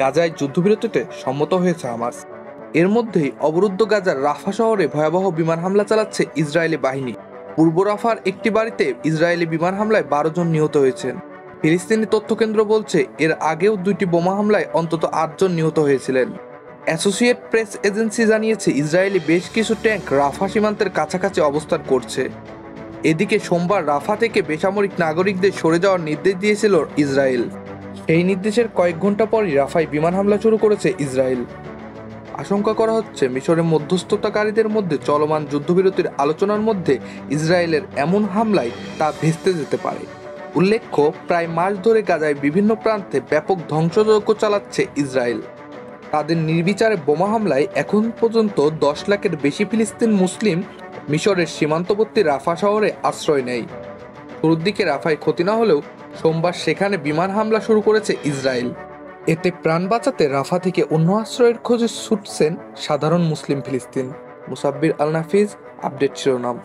গাজায় যুদ্ধবিরতিতে সম্মত হয়েছে হামাস। এর মধ্যেই অবরুদ্ধ গাজার রাফা শহরে ভয়াবহ বিমান হামলা চালাচ্ছে ইসরায়েলি বাহিনী। পূর্ব রাফার একটি বাড়িতে ইসরায়েলি বিমান হামলায় 12 জন নিহত হয়েছেন। ফিলিস্তিনি তথ্যকেন্দ্র বলছে এর আগেও 2টি বোমা হামলায় অন্তত 8 জন নিহত হয়েছিলেন। অ্যাসোসিয়েট প্রেস এজেন্সি জানিয়েছে ইসরায়েলি বেশ কিছু ট্যাঙ্ক রাফা সীমান্তের কাছাকাছি অবস্থান করছে। এদিকে সোমবার রাফা থেকে বেসামরিক নাগরিকদের সরে যাওয়ার নির্দেশ দিয়েছিল ইসরায়েল। সেই নির্দেশের কয়েক ঘন্টা পরই রাফায় বিমান হামলা শুরু করেছে ইসরায়েল। আশঙ্কা করা হচ্ছে মিশরের মধ্যস্থতাকারীদের মধ্যে চলমান যুদ্ধবিরতির আলোচনার মধ্যে ইসরায়েলের এমন হামলায় তা ভেস্তে যেতে পারে। উল্লেখ্য, প্রায় মাস ধরে গাজায় বিভিন্ন প্রান্তে ব্যাপক ধ্বংসযজ্ঞ চালাচ্ছে ইসরায়েল। তাদের নির্বিচারে বোমা হামলায় এখন পর্যন্ত 10 লাখের বেশি ফিলিস্তিন মুসলিম মিশরের সীমান্তবর্তী রাফা শহরে আশ্রয় নেয়। শুরুর দিকে রাফায় ক্ষতি না হলেও সোমবার সেখানে বিমান হামলা শুরু করেছে ইসরায়েল। এতে প্রাণ বাঁচাতে রাফা থেকে অন্য আশ্রয়ের খোঁজে ছুটছেন সাধারণ মুসলিম ফিলিস্তিন। মুসাব্বির আল নাফিজ, আপডেট শিরোনাম।